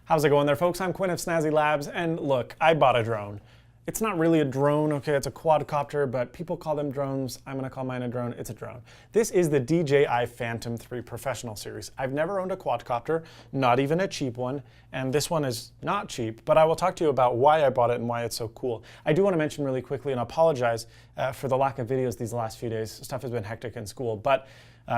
How's it going there, folks? I'm Quinn of Snazzy Labs, and look, I bought a drone. It's not really a drone, okay, it's a quadcopter, but people call them drones. I'm gonna call mine a drone. It's a drone. This is the DJI Phantom 3 Professional Series. I've never owned a quadcopter, not even a cheap one, and this one is not cheap, but I will talk to you about why I bought it and why it's so cool. I do wanna mention really quickly, and apologize for the lack of videos these last few days. Stuff has been hectic in school, but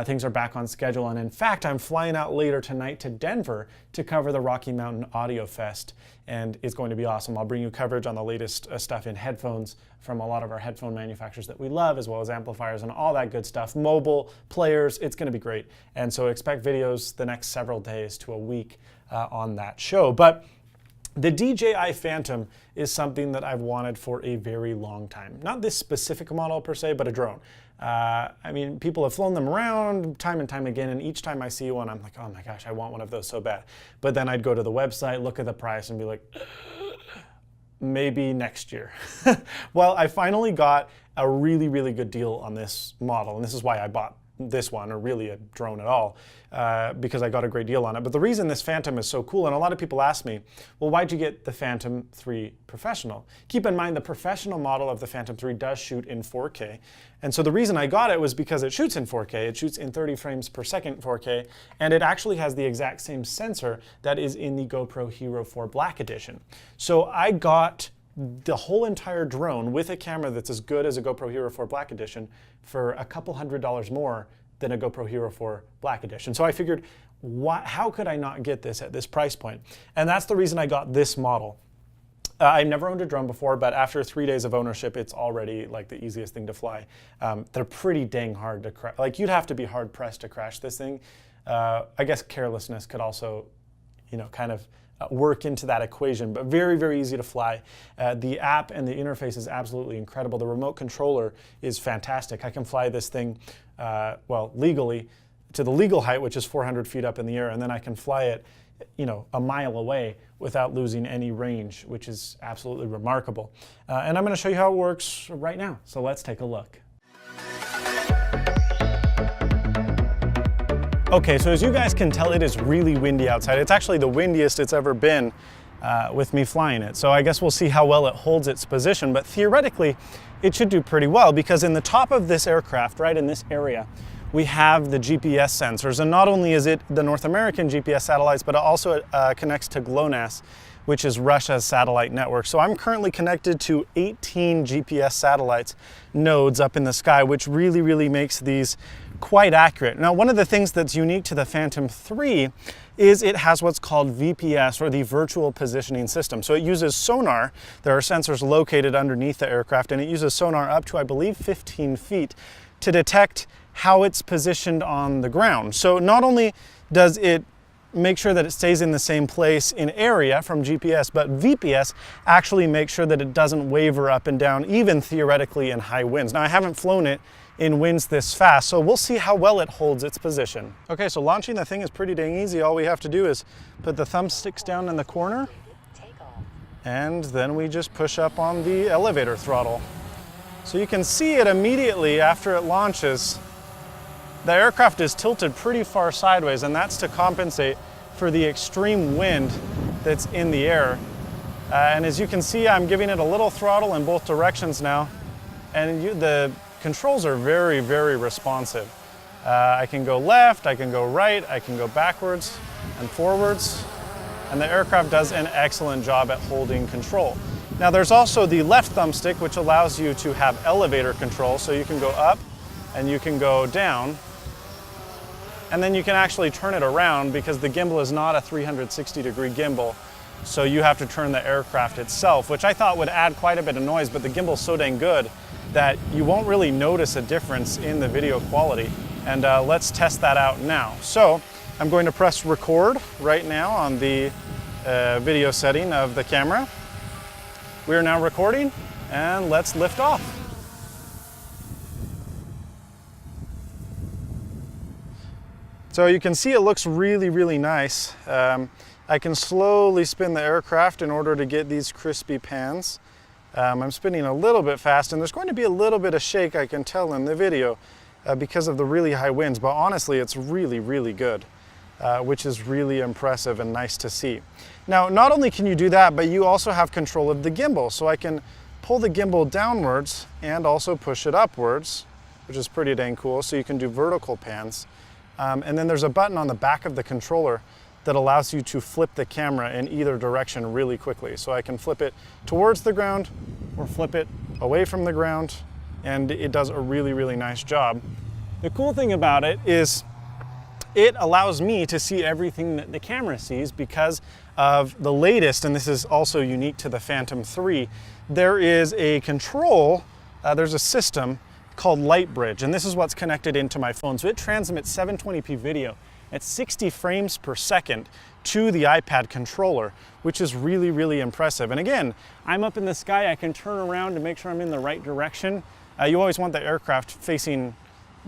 things are back on schedule, and in fact, I'm flying out later tonight to Denver to cover the Rocky Mountain Audio Fest, and it's going to be awesome. I'll bring you coverage on the latest stuff in headphones from a lot of our headphone manufacturers that we love, as well as amplifiers and all that good stuff. Mobile, players, it's gonna be great. And so expect videos the next several days to a week on that show. But the DJI Phantom is something that I've wanted for a very long time. Not this specific model per se, but a drone. I mean, people have flown them around time and time again, and each time I see one, I'm like, oh my gosh, I want one of those so bad. But then I'd go to the website, look at the price, and be like, maybe next year. Well, I finally got a really, really good deal on this model, and this is why I bought this one, or really a drone at all, because I got a great deal on it. But the reason this Phantom is so cool, and a lot of people ask me, well, why'd you get the Phantom 3 Professional? Keep in mind, the professional model of the Phantom 3 does shoot in 4K. And so the reason I got it was because it shoots in 4K. It shoots in 30 frames per second 4K, and it actually has the exact same sensor that is in the GoPro Hero 4 Black Edition. So I got the whole entire drone with a camera that's as good as a GoPro Hero 4 Black Edition for a couple $100 more than a GoPro Hero 4 Black Edition. So I figured, how could I not get this at this price point? And that's the reason I got this model. I've never owned a drone before, but after 3 days of ownership, it's already like the easiest thing to fly. They're pretty dang hard to crash. Like, you'd have to be hard pressed to crash this thing. I guess carelessness could also, kind of work into that equation, but very, very easy to fly. The app and the interface is absolutely incredible. The remote controller is fantastic. I can fly this thing, well, legally, to the legal height, which is 400 feet up in the air, and then I can fly it, a mile away without losing any range, which is absolutely remarkable. And I'm gonna show you how it works right now. So let's take a look. Okay, so as you guys can tell, it is really windy outside. It's actually the windiest it's ever been with me flying it. So I guess we'll see how well it holds its position, but theoretically, it should do pretty well, because in the top of this aircraft, right in this area, we have the GPS sensors. And not only is it the North American GPS satellites, but it also connects to GLONASS, which is Russia's satellite network. So I'm currently connected to 18 GPS satellites nodes up in the sky, which really, really makes these quite accurate. Now, one of the things that's unique to the Phantom 3 is it has what's called VPS, or the Virtual Positioning System. So it uses sonar. There are sensors located underneath the aircraft, and it uses sonar up to, I believe, 15 feet to detect how it's positioned on the ground. So not only does it make sure that it stays in the same place in area from GPS, but VPS actually makes sure that it doesn't waver up and down, even theoretically in high winds. Now, I haven't flown it in winds this fast, so we'll see how well it holds its position. Okay, so launching the thing is pretty dang easy. All we have to do is put the thumbsticks down in the corner, and then we just push up on the elevator throttle. So you can see it immediately after it launches. The aircraft is tilted pretty far sideways, and that's to compensate for the extreme wind that's in the air. And as you can see, I'm giving it a little throttle in both directions now, and the controls are very, very responsive. I can go left, I can go right, I can go backwards and forwards, and the aircraft does an excellent job at holding control. Now, there's also the left thumbstick, which allows you to have elevator control, so you can go up and you can go down, and then you can actually turn it around, because the gimbal is not a 360-degree gimbal, so you have to turn the aircraft itself, which I thought would add quite a bit of noise, but the gimbal's so dang good that you won't really notice a difference in the video quality. And let's test that out now. So I'm going to press record right now on the video setting of the camera. We are now recording, and let's lift off. So you can see it looks really, really nice. I can slowly spin the aircraft in order to get these crispy pans. I'm spinning a little bit fast, and there's going to be a little bit of shake, I can tell in the video, because of the really high winds, but honestly, it's really, really good. which is really impressive and nice to see. Now, not only can you do that, but you also have control of the gimbal. So I can pull the gimbal downwards and also push it upwards, which is pretty dang cool. So you can do vertical pans. And then there's a button on the back of the controller that allows you to flip the camera in either direction really quickly. So I can flip it towards the ground or flip it away from the ground, and it does a really, really nice job. The cool thing about it is it allows me to see everything that the camera sees because of the latest, and this is also unique to the Phantom 3, there is a control, there's a system called Light Bridge, and this is what's connected into my phone. So it transmits 720p video at 60 frames per second to the iPad controller, which is really, really impressive. And again, I'm up in the sky, I can turn around to make sure I'm in the right direction. You always want the aircraft facing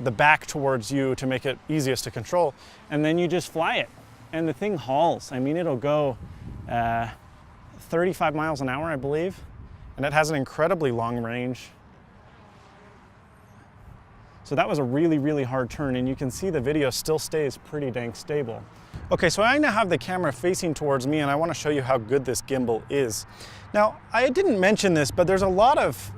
the back towards you to make it easiest to control, and then you just fly it. And the thing hauls. I mean, it'll go 35 miles an hour, I believe, and it has an incredibly long range. So that was a really, really hard turn, and you can see the video still stays pretty dang stable. Okay, so I now have the camera facing towards me, and I want to show you how good this gimbal is. Now, I didn't mention this, but there's a lot of,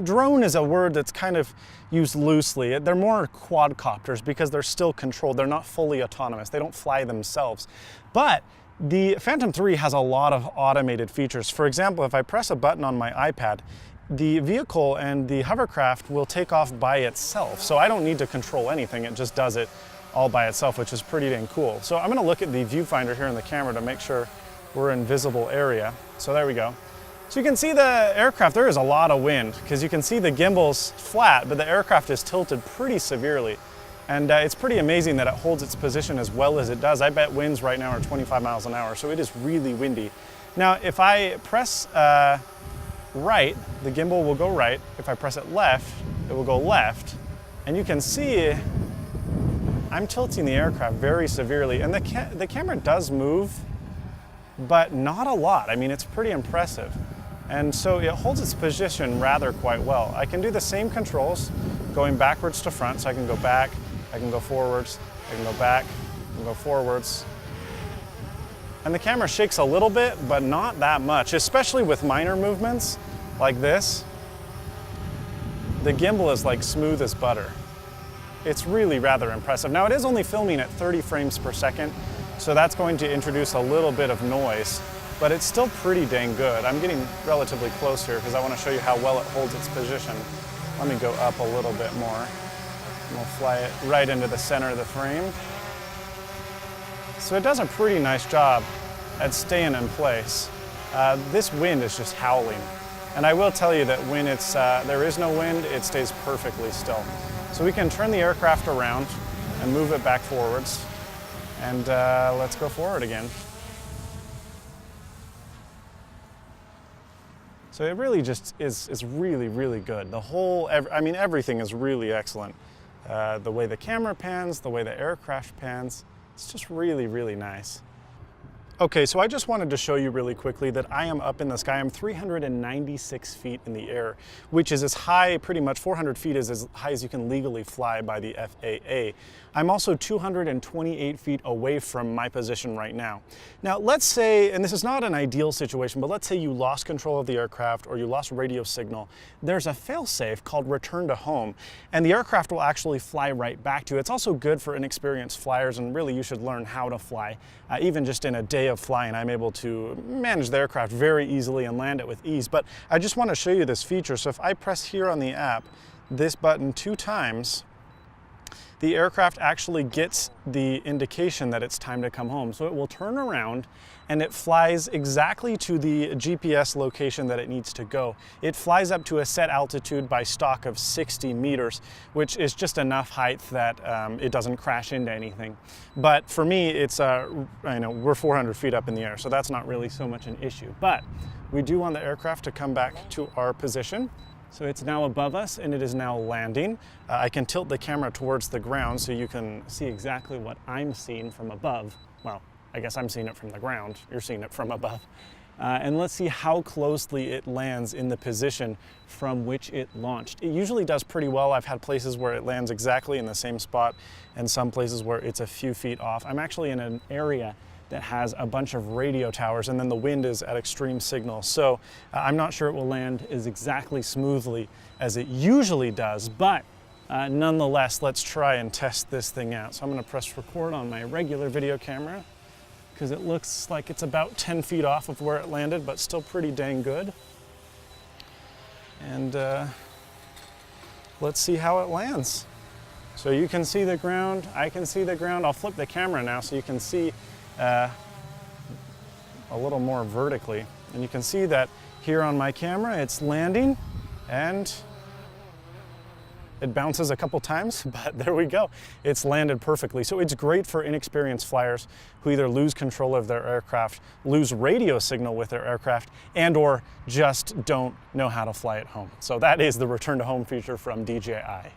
drone is a word that's kind of used loosely. They're more quadcopters because they're still controlled. They're not fully autonomous. They don't fly themselves. But the Phantom 3 has a lot of automated features. For example, if I press a button on my iPad, the vehicle and the hovercraft will take off by itself. So I don't need to control anything, it just does it all by itself, which is pretty dang cool. So I'm gonna look at the viewfinder here in the camera to make sure we're in visible area. So there we go. So you can see the aircraft, there is a lot of wind because you can see the gimbal's flat, but the aircraft is tilted pretty severely. And it's pretty amazing that it holds its position as well as it does. I bet winds right now are 25 miles an hour, so it is really windy. Now, if I press right, the gimbal will go right. If I press it left, it will go left. And you can see I'm tilting the aircraft very severely. And the camera does move, but not a lot. I mean, it's pretty impressive. And so it holds its position rather quite well. I can do the same controls going backwards to front. So I can go back, I can go forwards, I can go back, I can go forwards. And the camera shakes a little bit, but not that much, especially with minor movements like this. The gimbal is like smooth as butter. It's really rather impressive. Now it is only filming at 30 frames per second, so that's going to introduce a little bit of noise, but it's still pretty dang good. I'm getting relatively close here because I want to show you how well it holds its position. Let me go up a little bit more. And we'll fly it right into the center of the frame. So it does a pretty nice job at staying in place. This wind is just howling. And I will tell you that when there is no wind, it stays perfectly still. So we can turn the aircraft around and move it back forwards. And let's go forward again. So it really just is really, really good. The whole, I mean, everything is really excellent. The way the camera pans, the way the aircraft pans, it's just really, really nice. Okay, so I just wanted to show you really quickly that I am up in the sky. I'm 396 feet in the air, which is as high, pretty much 400 feet is as high as you can legally fly by the FAA. I'm also 228 feet away from my position right now. Now, let's say, and this is not an ideal situation, but let's say you lost control of the aircraft or you lost radio signal. There's a fail-safe called return to home, and the aircraft will actually fly right back to you. It's also good for inexperienced flyers, and really you should learn how to fly. Even just in a day of flying, I'm able to manage the aircraft very easily and land it with ease. But I just want to show you this feature. So if I press here on the app, this button 2 times, the aircraft actually gets the indication that it's time to come home. So it will turn around and it flies exactly to the GPS location that it needs to go. It flies up to a set altitude by stock of 60 meters, which is just enough height that it doesn't crash into anything. But for me, it's, we're 400 feet up in the air, so that's not really so much an issue. But we do want the aircraft to come back to our position. So it's now above us and it is now landing. I can tilt the camera towards the ground so you can see exactly what I'm seeing from above. Well, I guess I'm seeing it from the ground. You're seeing it from above. and let's see how closely it lands in the position from which it launched. It usually does pretty well. I've had places where it lands exactly in the same spot and some places where it's a few feet off. I'm actually in an area that has a bunch of radio towers, and then the wind is at extreme signal. So I'm not sure it will land as exactly smoothly as it usually does, but nonetheless, let's try and test this thing out. So I'm gonna press record on my regular video camera because it looks like it's about 10 feet off of where it landed, but still pretty dang good. And let's see how it lands. So you can see the ground, I can see the ground. I'll flip the camera now so you can see a little more vertically. And you can see that here on my camera, it's landing and it bounces a couple times, but there we go. It's landed perfectly. So it's great for inexperienced flyers who either lose control of their aircraft, lose radio signal with their aircraft, and or just don't know how to fly at home. So that is the return to home feature from DJI.